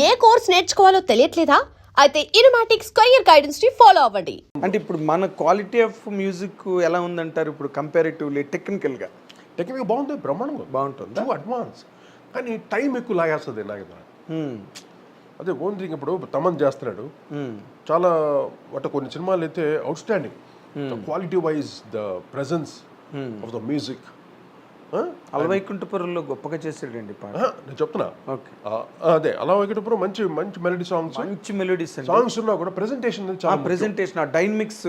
ఏ course నేర్చుకోవాలో తెలియట్లేదా? అయితే ఇనుమాటిక్స్ career guidance ని follow అవ్వండి. అంటే ఇప్పుడు మన క్వాలిటీ ఆఫ్ మ్యూజిక్ ఎలా ఉందంటారు ఇప్పుడు కంపారిటివ్లీ టెక్నికల్గా బాగుంటుంది, బ్రహ్మాండంగా బాగుంటుందా? Two advance. కానీ టైం ఎక్కువ లాగేస్తుంది నాగేంద్ర. అదే ఓన్ థింగ్. ఇప్పుడు తమన్ చేస్తున్నాడు చాలా కొన్ని సినిమాలు అయితే outstanding quality wise, the presence of the music. అలవైకుంఠపురంలో గొప్పగా చేసాడండి పాట. నేను చెప్తున్నా. ఓకే, అదే అలా వైకుంఠపురం మంచి మంచి మెలడీ సాంగ్స్, మంచి మెలోడీస్ సాంగ్స్ ఉన్నా కూడా ప్రెజెంటేషన్ చాలా ప్రెజెంటేషన్, ఆ డైనమిక్స్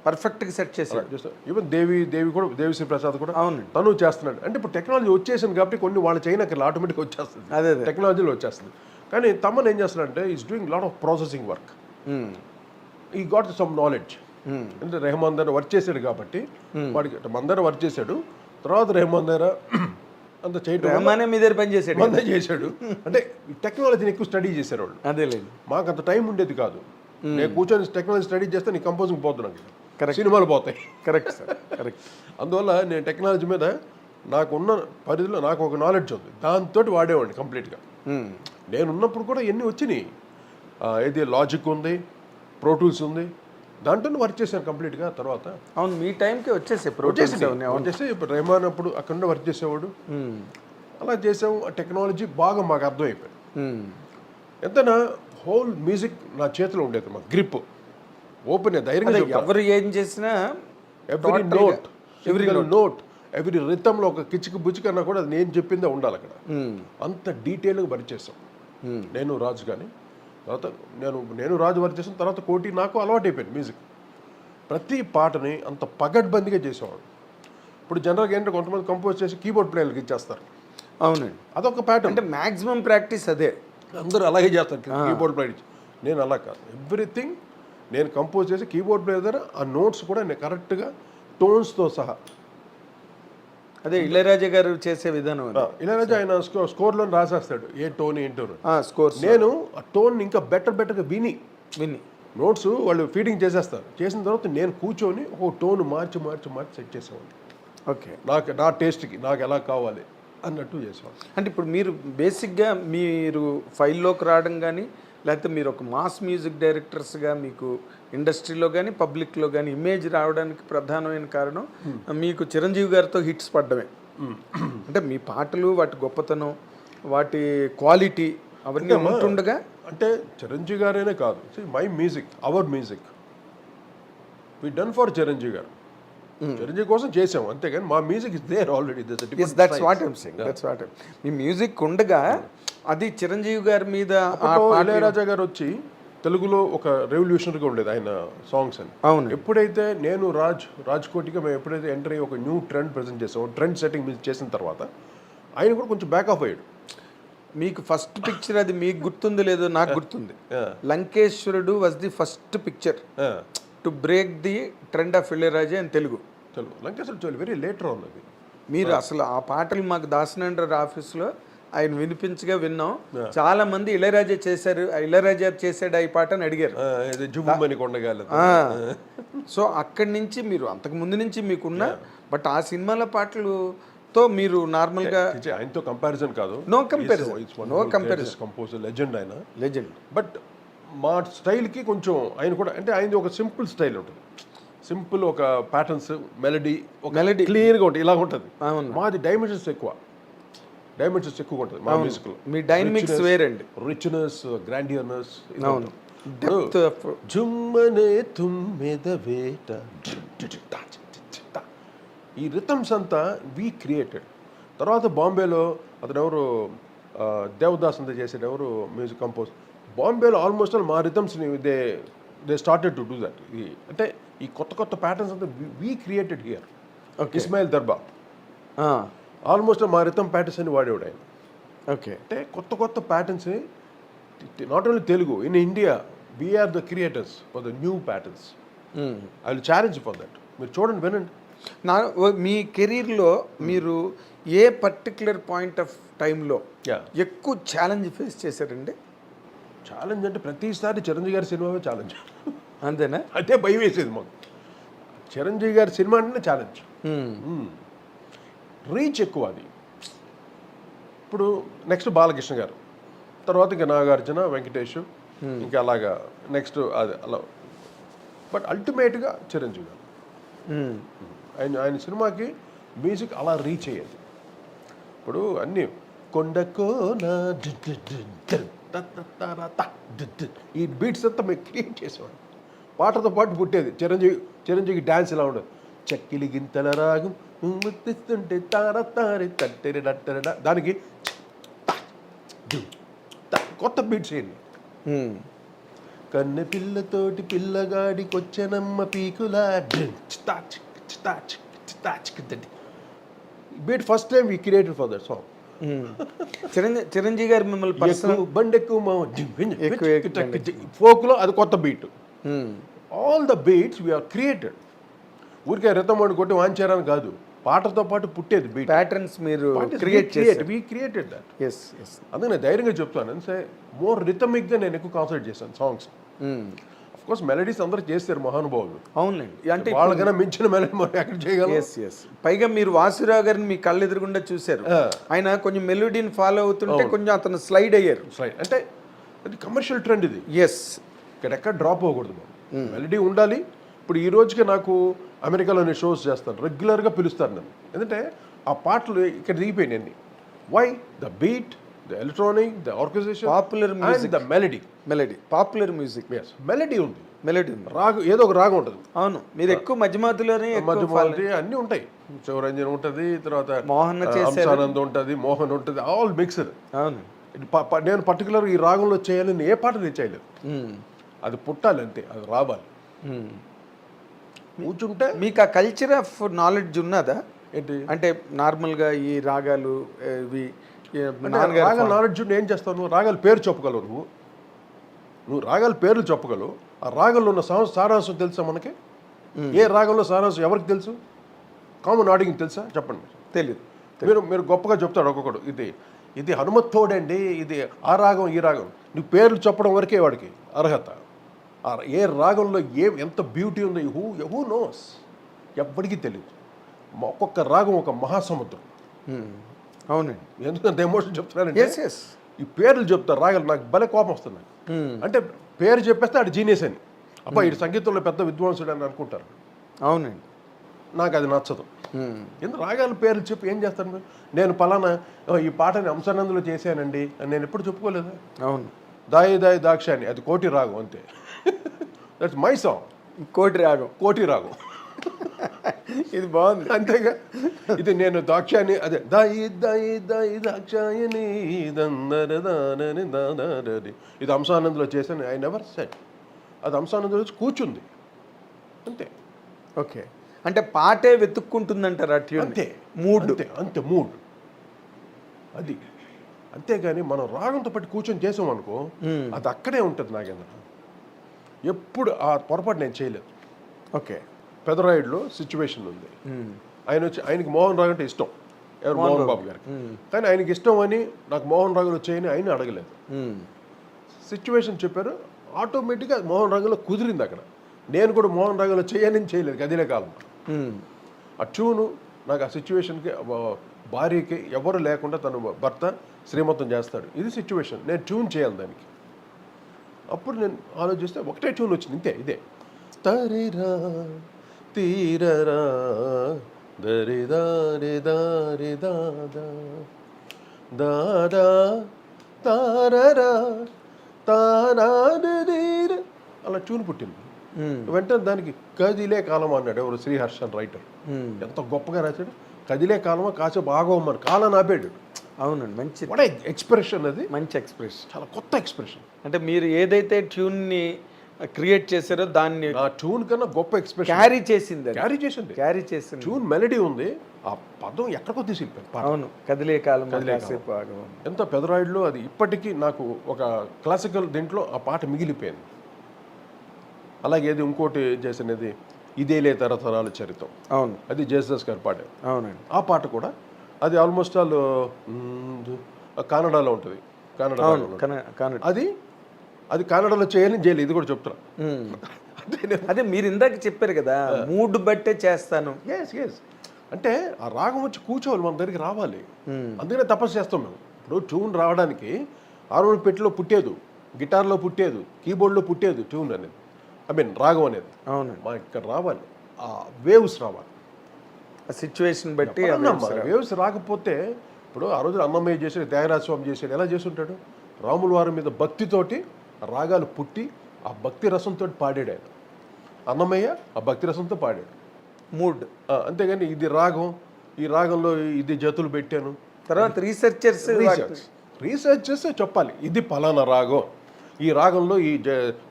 పర్ఫెక్ట్ గా సెట్ చేశాడు. ఈవెన్ దేవి కూడా, దేవిశ్రీ ప్రసాద్ కూడా అవును తను చేస్తున్నాడు. అంటే ఇప్పుడు టెక్నాలజీ వచ్చేసింది కాబట్టి కొన్ని వాళ్ళు చైనాకి ఆటోమేటిక్ వచ్చేస్తుంది, అదే టెక్నాలజీలో వచ్చేస్తుంది. కానీ తమన్ ఏం చేస్తున్నాడంటే is doing lot of processing work. ఈ గాట్ సమ్ నాలెడ్జ్. అంటే రెహమాన్ దగ్గర వర్క్ చేశాడు కాబట్టి వాడికి మన దగ్గర వర్క్ చేశాడు. తర్వాత రెహమాన్ దగ్గర అంత చేయడం మీ దగ్గర పని చేసాడు, మన చేశాడు. అంటే టెక్నాలజీని ఎక్కువ స్టడీ చేశారు వాళ్ళు. అదేలేదు, మాకు అంత టైం ఉండేది కాదు. నేను కూర్చొని టెక్నాలజీ స్టడీ చేస్తే నీ కంపోజింగ్ పోతున్నాను, సినిమాలు పోతాయి. Correct sir, correct. అందువల్ల నేను టెక్నాలజీ మీద నాకున్న పరిధిలో నాకు ఒక నాలెడ్జ్ ఉంది, దాంతో వాడేవాడిని కంప్లీట్గా. నేను ఉన్నప్పుడు కూడా ఎన్ని వచ్చినాయి, ఏది లాజిక్ ఉంది, ప్రోటూల్స్ ఉంది, దాంట్లో వర్క్ చేశాను కంప్లీట్గా. తర్వాత అవును మీ టైంకి వచ్చేసి ఇప్పుడు రెహమాన్ అప్పుడు అక్కడ వర్క్ చేసేవాడు. అలా చేసాము. ఆ టెక్నాలజీ బాగా మాకు అర్థమైపోయింది. ఎంతైనా హోల్ మ్యూజిక్ నా చేతిలో ఉండేది, మా గ్రిప్ ఓపెన్, ధైర్యంగా ఎవరు ఏం చేసినా ఎవ్రీ నోట్ ఎవ్రీ రిథంలో ఒక కిచికి బుచ్చికి అన్నా కూడా నేను చెప్పిందే ఉండాలి అక్కడ. అంత డీటెయిల్గా వర్క్ చేసాం నేను రాజు. కానీ తర్వాత నేను రాజు వర్క్ చేసిన తర్వాత కోటి నాకు అలవాటు అయిపోయింది మ్యూజిక్. ప్రతి పాటని అంత పగడ్బందీగా చేసేవాడు. ఇప్పుడు జనరల్గా ఏంటంటే కొంతమంది కంపోజ్ చేసి కీబోర్డ్ ప్లేయర్కి ఇచ్చేస్తారు. అవునండి, అదొక ప్యాటర్న్. అంటే మ్యాక్సిమం ప్రాక్టీస్ అదే, అందరూ అలాగే చేస్తారు కీబోర్డ్ ప్లేయర్. నేను అలా కాదు, ఎవ్రీథింగ్ నేను కంపోజ్ చేసి కీబోర్డ్ ప్లేయర్ దగ్గర ఆ నోట్స్ కూడా నేను కరెక్ట్గా టోన్స్తో సహా. అదే ఇళయరాజా గారు చేసే విధానం. ఇళయరాజా ఆయన స్కోర్లో రాసేస్తాడు ఏ టోన్ ఏంటో స్కోర్స్. నేను ఆ టోన్ ఇంకా బెటర్గా విని విని నోట్స్ వాళ్ళు ఫీడింగ్ చేసేస్తారు. చేసిన తర్వాత నేను కూర్చొని ఒక టోన్ మార్చి సెట్ చేసేవాడిని. ఓకే, నా టేస్ట్కి నాకు ఎలా కావాలి అన్నట్టు చేసేవాడిని. అంటే ఇప్పుడు మీరు బేసిక్గా మీరు ఫైల్లోకి రావడం కానీ, లేకపోతే మీరు ఒక మాస్ మ్యూజిక్ డైరెక్టర్స్గా మీకు ఇండస్ట్రీలో కానీ పబ్లిక్లో కానీ ఇమేజ్ రావడానికి ప్రధానమైన కారణం మీకు చిరంజీవి గారితో హిట్స్ పడ్డమే. అంటే మీ పాటలు, వాటి గొప్పతనం, వాటి క్వాలిటీ అవన్నీ ఉంటుండగా. అంటే చిరంజీవి గారైనా కాదు, my music, our music we done for Chiranjeevi garu. Chiranjeevi కోసం చేసాం అంతేగాని మా music is there already. That's what I'm saying. మీ మ్యూజిక్ ఉండగా అది చిరంజీవి గారి మీద. ఇళయరాజా గారు వచ్చి తెలుగులో ఒక రెవల్యూషనరీగా ఉండేది ఆయన సాంగ్స్ అని. అవును, ఎప్పుడైతే నేను రాజ్కోటిగా మేము ఎప్పుడైతే ఎంటర్ అయ్యి ఒక న్యూ ట్రెండ్ ప్రజెంట్ చేసాం, ట్రెండ్ సెట్టింగ్ చేసిన తర్వాత ఆయన కూడా కొంచెం బ్యాక్ ఆఫ్ అయ్యాడు. మీకు ఫస్ట్ పిక్చర్ అది మీకు గుర్తుంది లేదో నాకు గుర్తుంది. Lankeswarudu was the first picture to break the trend of Ilaiyaraaja in Telugu. Lankeswarudu very later on అది. మీరు అసలు ఆ పాటలు మాకు దాసనండ్ర ఆఫీస్లో ఆయన వినిపించగా విన్నాం. చాలా మంది ఇళయరాజా చేశారు, ఇళయరాజా చేశాడు ఈ పాట అని అడిగారు. సో అక్కడి నుంచి మీరు అంతకు ముందు నుంచి మీకున్న, బట్ ఆ సినిమాల పాటలతో మీరు నార్మల్గా ఆయనతో కంపారిజన్ కాదు, నో కంపారిజన్ కంపోజర్, లెజెండ్ ఆయన, లెజెండ్. బట్ మా స్టైల్కి కొంచెం ఆయన కూడా, అంటే ఆయనది ఒక సింపుల్ స్టైల్ ఉంటుంది, సింపుల్ ఒక ప్యాటర్న్స్, మెలడీ క్లియర్గా ఉంటుంది, ఇలా ఉంటుంది. మాది డైమెన్షన్స్ ఎక్కువ ఉంటుంది మా మ్యూజిక్లో. మీ డైనమిక్స్ వేరండి, రిచ్నెస్, గ్రాండియర్నెస్. జుమ్మనే తుమ్మెద వేట, ఈ రిథమ్స్ అంతా వీ క్రియేటెడ్. తర్వాత బాంబేలో అతను ఎవరు, దేవదాస్ అంతా చేసాడు, ఎవరు మ్యూజిక్ కంపోజ్. బాంబేలో ఆల్మోస్ట్ ఆల్ మా రిథమ్స్ని they started to do that. అంటే ఈ కొత్త ప్యాటర్న్స్ అంతా we created here. Ismail Darbar almost మా రిథమ్ ప్యాటర్న్స్ అని వాడేవాడు ఆయన. ఓకే, అంటే కొత్త patterns, not only Telugu, in India we are the creators for the new patterns. I will challenge for that. మీరు చూడండి, వినండి. మీ కెరీర్లో మీరు ఏ పర్టికులర్ పాయింట్ ఆఫ్ టైంలో ఎక్కువ ఛాలెంజ్ ఫేస్ చేశారండి? ఛాలెంజ్ అంటే ప్రతిసారి చిరంజీవి గారి సినిమావే ఛాలెంజ్. అంతేనా? అదే భయం వేసేది మాకు. చిరంజీవి గారి సినిమా అంటే ఛాలెంజ్, రీచ్ ఎక్కువ అది. ఇప్పుడు నెక్స్ట్ బాలకృష్ణ గారు తర్వాత ఇంకా నాగార్జున, వెంకటేష్, ఇంకా అలాగా నెక్స్ట్ అది అలా. బట్ అల్టిమేట్గా చిరంజీవి గారు ఆయన సినిమాకి మ్యూజిక్ అలా రీచ్ అయ్యేది. ఇప్పుడు అన్నీ కొండకోన ఈ బీట్స్ అంతా మేము క్రియేట్ చేసేవాడు. పాటతో పాటు పుట్టేది. చిరంజీవికి డ్యాన్స్ ఇలా ఉండదు. చక్కిలి గింతల రాగం ముత్తిస్తుంటే తార తారి తట్టెరి డట్టెర దానికి కొత్త బీట్స్ ఏంటి. కన్నె పిల్లతోటి పిల్లగాడికొచ్చెనమ్మ పీకులా beat first time we created for that song. Chiranjeevi garu మిమ్మల్ని బండెక్కువ ఫోక్లో అది కొత్త beat. All the beats we are created. ఊరికే రితమోడి కొట్టి వాంచారని కాదు, పాటతో పాటు పుట్టేది బీట్. ప్యాటర్న్స్ మీరు క్రియేట్ చేశారు. We created that. Yes yes. అందుకే నేను ధైర్యంగా చెప్తాను. అంటే మోర్ రిథమిక్గా నేను ఎక్కువ కాన్సన్ట్రేట్ చేశాను సాంగ్స్. అఫ్ కోర్స్ మెలడీస్ అందరూ చేస్తారు మహానుభావులు. అవునండి. అంటే వాళ్ళకైనా మించిన మెలడీ మనం ఎక్కడ చేయగలం. Yes yes. పైగా మీరు వాసురావు గారిని మీ కళ్ళు ఎదురుగుండా చూశారు. ఆయన కొంచెం మెలోడీని ఫాలో అవుతుంటే కొంచెం అతను స్లైడ్ అయ్యారు. అంటే అది కమర్షియల్ ట్రెండ్ ఇది. ఎస్. ఇక్కడెక్కడ డ్రాప్ అవ్వకూడదు. మెలడీ ఉండాలి. ఇప్పుడు ఈ రోజుకి నాకు అమెరికాలో నేను షోస్ చేస్తాను, రెగ్యులర్గా పిలుస్తారు నన్ను. ఎందుకంటే ఆ పాటలు ఇక్కడ దిగిపోయినాయి అన్ని. Why the beat, the electronic, the orchestration, popular music, the melody. Popular music. Yes, melody ఉంది. మెలడీ ఉంది. రాగం ఏదో ఒక రాగం ఉంటుంది. అవును. మీరు ఎక్కువ మధ్యమధ్యలోనే అన్నీ ఉంటాయి. శివరంజన్ ఉంటుంది, తర్వాత మోహన్ హంసానంద్ ఉంటుంది, మోహన్ ఉంటుంది, ఆల్ మిక్స్డ్. అవును. నేను పర్టికులర్ ఈ రాగంలో చేయాలని ఏ పాట నేను చేయలేదు. అది పుట్టాలి అంతే, అది రావాలి. కూర్చుంటే మీకు ఆ కల్చర్ ఆఫ్ నాలెడ్జ్ ఉన్నదా ఏంటి అంటే నార్మల్గా ఈ రాగాలు ఇవి రాగాల నాలెడ్జ్ ఏం చేస్తావు? రాగాల పేరు చెప్పగలవు. నువ్వు రాగాల పేర్లు చెప్పగలవు. ఆ రాగంలో ఉన్న సారాంశం తెలుసా మనకి? ఏ రాగంలో సారాంశం ఎవరికి తెలుసు? కామన్ ఆడియన్స్ తెలుసా? చెప్పండి. తెలియదు. మీరు గొప్పగా చెప్తాడు ఒక్కొక్కడు, ఇది హనుమత్తోడండి, ఇది ఆ రాగం ఈ రాగం. నువ్వు పేర్లు చెప్పడం వరకే వాడికి అర్హత. ఏ రాగంలో ఎంత బ్యూటీ ఉందో హూ నోస్, ఎవ్వడికి తెలియదు. ఒక్కొక్క రాగం ఒక మహాసముద్రం. అవునండి. ఎందుకంత ఎమోషన్ చెప్తున్నానంటే ఎస్. ఈ పేర్లు చెప్తారు రాగలు. నాకు భలే కోపం వస్తుంది. అంటే పేరు చెప్పేస్తే ఆడు జీనియస్ అని, అబ్బా ఈ సంగీతంలో పెద్ద విద్వాంసుడు అని అనుకుంటారు. అవునండి. నాకు అది నచ్చదు. ఎందుకు రాగాల పేర్లు చెప్పి ఏం చేస్తాను మీరు? నేను పలానా ఈ పాటని హంసానందులో చేశానండి అని నేను ఎప్పుడు చెప్పుకోలేదు. అవును. దాయి దాయి దాక్షాని అది కోటి రాగం అంతే. That's my song. కోటి రాగం ఇది బాగుంది. అంతేగా. ఇది నేను దాక్షాయని, అదే దాయి దాయి దాయి దాక్షాయని దందరదానని దాదారి, ఇది హంసానందులో చేశాను. I never said. అది హంసానందులో కూర్చుంది అంతే. ఓకే. అంటే పాటే వెతుక్కుంటుందంటారు ఆ ట్యూన్. అంతే. మూడ్ అంతే మూడ్ అది. అంతేగాని మనం రాగంతో పాటు కూర్చొని చేసామనుకో అది అక్కడే ఉంటుంది. నాకేంద్ర ఎప్పుడు ఆ పొరపాటు నేను చేయలేదు. ఓకే. పెదరాయుడులో సిచ్యువేషన్ ఉంది. ఆయనకి మోహన్ రావు అంటే ఇష్టం. ఎవరు? మోహన్ బాబు గారికి. కానీ ఆయనకి ఇష్టం అని నాకు మోహన్ రావులో చేయని ఆయన అడగలేదు. సిచ్యువేషన్ చెప్పారు, ఆటోమేటిక్గా మోహన్ రావులో కుదిరింది. అక్కడ నేను కూడా మోహన్ రావులో చేయని చేయలేదు. గదిలే కాలం ఆ ట్యూను నాకు ఆ సిచ్యువేషన్కి భార్యకి ఎవరు లేకుండా తను భర్త శ్రీమంతం చేస్తాడు. ఇది సిచ్యువేషన్, నేను ట్యూన్ చేయాలి దానికి. అప్పుడు నేను ఆలోచిస్తే ఒకటే ట్యూన్ వచ్చింది. ఇంతే, ఇదే తరిరా తీరరా దరిదా రి దాదా దాదా తారరా తారా అలా ట్యూన్ పుట్టింది. వెంటనే దానికి కదిలే కాలం అన్నాడు ఎవరు? శ్రీహర్షన్ రైటర్. ఎంత గొప్పగా రాశాడు. కదిలే కాలమా కాసేపు ఆగమని కాలం ఆపాడు. అవునండి. మంచి ఎక్స్ప్రెషన్. అది మంచి ఎక్స్ప్రెషన్, చాలా కొత్త ఎక్స్ప్రెషన్. అంటే మీరు ఏదైతే ట్యూన్ని క్రియేట్ చేశారో దాన్ని ఆ ట్యూన్ కన్నా గొప్ప ఎక్స్ప్రెషన్ క్యారీ చేసింది. ట్యూన్ మెలడీ ఉంది, ఆ పదం ఎక్కడికో తీసుకెళ్ళిపోయింది. అవును. కదిలే కాలం ఎంత పెదరాయుడులో అది ఇప్పటికీ నాకు ఒక క్లాసికల్ దీంట్లో ఆ పాట మిగిలిపోయింది. అలాగే ఏది ఇంకోటి చేసినది ఇదేలే తరతరాల చరిత్రం. అవును. అది జేసస్ గారు పాడారు. అవునండి. ఆ పాట కూడా అది ఆల్మోస్ట్ ఆల్ కన్నడలో ఉంటుంది. అది కన్నడలో చేయలేదు. ఇది కూడా చెప్తున్నా. అదే మీరు ఇందాక చెప్పారు కదా, మూడ్ బట్టే చేస్తాను. ఎస్. అంటే ఆ రాగం వచ్చి కూర్చోవాలి, మన దగ్గరికి రావాలి. అందుకనే తపస్సు చేస్తాం మేము. ఇప్పుడు ట్యూన్ రావడానికి హార్మోనియం పెట్టిలో పుట్టేది, గిటార్లో పుట్టేది, కీబోర్డ్లో పుట్టేది ట్యూన్ అనేది, రాగం అనేది. అవును, మా ఇక్కడ రావాలి, ఆ వేవ్స్ రావాలి. సిచ్యువేషన్ బట్టి వేవ్స్ రాకపోతే ఇప్పుడు ఆ రోజు అన్నమయ్య చేసాడు, త్యాగరాజ స్వామి చేసాడు, ఎలా చేసి ఉంటాడు? రాముల వారి మీద భక్తితోటి రాగాలు పుట్టి ఆ భక్తి రసంతో పాడాడు ఆయన. అన్నమయ్య ఆ భక్తి రసంతో పాడాడు, మూడ్. అంతేగాని ఇది రాగం, ఈ రాగంలో ఇది జతులు పెట్టాను. తర్వాత రీసెర్చర్స్ రీసెర్చ్ చేస్తే చెప్పాలి ఇది పలానా రాగం, ఈ రాగంలో ఈ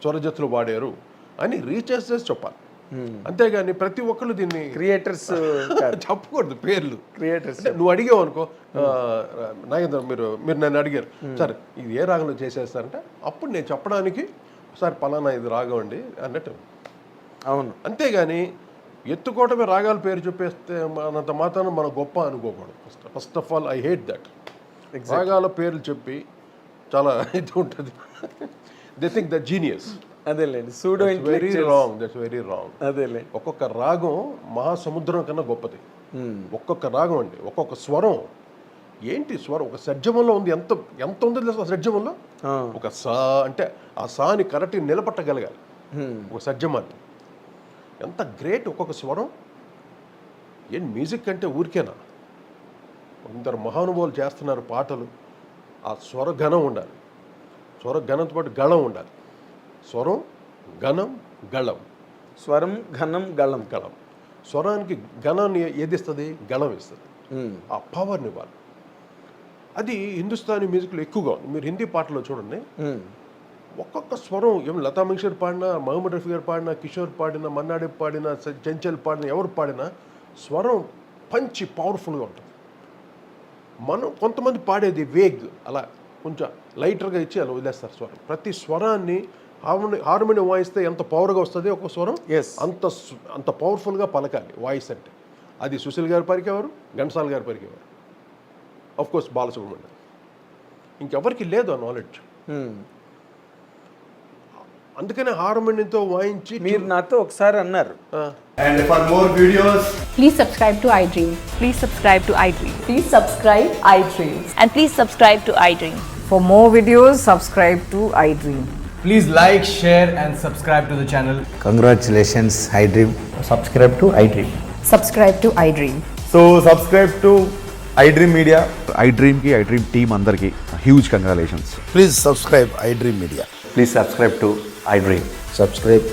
స్వరజతులు వాడారు అని రీసెర్చ్ చేసి చెప్పాలి. అంతేగాని ప్రతి ఒక్కళ్ళు దీన్ని క్రియేటర్స్ చెప్పకూడదు పేర్లు. క్రియేటర్స్ నువ్వు అడిగావు అనుకో, నాగేంద్ర మీరు నన్ను అడిగారు, సార్ ఇది ఏ రాగంలో చేసేస్తారంటే అప్పుడు నేను చెప్పడానికి సార్ పలానా ఇది రాగం అండి అన్నట్టు. అవును, అంతేగాని ఎత్తుకోవటమే రాగాల పేరు చెప్పేస్తే మనంత మాత్రం మనం గొప్ప అనుకోకూడదు. First of all I hate that. రాగాల పేర్లు చెప్పి చాలా ఇది ఉంటుంది. They think the genius. అదేలేండి, సూడో very wrong, that's very wrong. అదేలేండి, ఒక్కొక్క రాగం మహాసముద్రం కన్నా గొప్పది. ఒక్కొక్క రాగం అండి, ఒక్కొక్క స్వరం. ఏంటి స్వరం? ఒక షడ్జమంలో ఉంది, ఎంత ఎంత ఉంది తెలుసా షడ్జమంలో? ఒక సా అంటే ఆ సాని కరెక్ట్గా నిలబట్టగలగాలి ఒక షడ్జమాన్ని. ఎంత గ్రేట్ ఒక్కొక్క స్వరం. ఏం మ్యూజిక్ అంటే ఊరికేనా? కొందరు మహానుభావులు చేస్తున్నారు పాటలు. ఆ స్వర ఘనం ఉండాలి, స్వర ఘనంతో పాటు గళం ఉండాలి. స్వరం, ఘనం, గళం. స్వరం, ఘనం, గళం. గళం. స్వరానికి ఘనాన్ని ఏది ఇస్తుంది? గళం ఇస్తుంది. ఆ పవర్ని ఇవ్వాలి. అది హిందుస్థానీ మ్యూజిక్లో ఎక్కువగా ఉంది. మీరు హిందీ పాటలో చూడండి, ఒక్కొక్క స్వరం ఏం లతా మంగేష్కర్ పాడినా, మహమ్మద్ రఫీ గారు పాడినా, కిషోర్ పాడినా, మన్నాడే పాడినా, చెంచల్ పాడినా, ఎవరు పాడినా స్వరం పంచి పవర్ఫుల్గా ఉంటుంది. మనం కొంతమంది పాడేది వేగ్, అలా కొంచెం లైటర్గా ఇచ్చి అలా వదిలేస్తారు స్వరం. ప్రతి స్వరాన్ని హార్మోనియం వాయిస్తే ఎంత పవర్గా వస్తుంది ఒక స్వరం, అంత పవర్ఫుల్గా పలకాలి వాయిస్ అంటే. అది సుశీల్ గారు పరికేవారు, ఘంటసాల గారు పరికేవారు, ఆఫ్ కోర్స్ బాలసుబ్రహ్మణ్యం. ఇంకెవరికి లేదు ఆ నాలెడ్జ్. అందుకనే హార్మోనియంతో వాయించి. మీరు నాతో ఒకసారి అన్నారు, And for more videos, please subscribe to iDream. Please subscribe to iDream. Please subscribe iDream. And please subscribe to iDream. For more videos, subscribe to iDream. please like, share and subscribe to the channel. Congratulations, iDream. Subscribe to iDream. Subscribe to iDream. So subscribe to iDream Media. iDream ki iDream team andarki huge congratulations. Please subscribe iDream Media. Please subscribe to iDream. Subscribe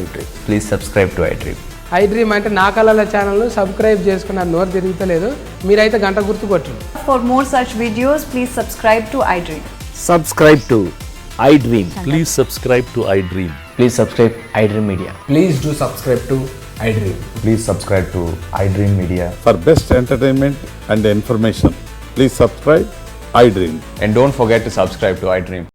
iDream. Please subscribe to iDream. iDream అంటే నా కళల ఛానల్ను subscribe చేసుకున్నారు, నోరు తిరుగుతలేదు. మీరైతే గంట గుర్తు కొట్టండి. For more such videos, please subscribe to iDream. Subscribe to iDream. Please subscribe to iDream. Please subscribe iDream Media. Please do subscribe to iDream. Please subscribe to iDream Media. For best entertainment and information, please subscribe iDream. And don't forget to subscribe to iDream.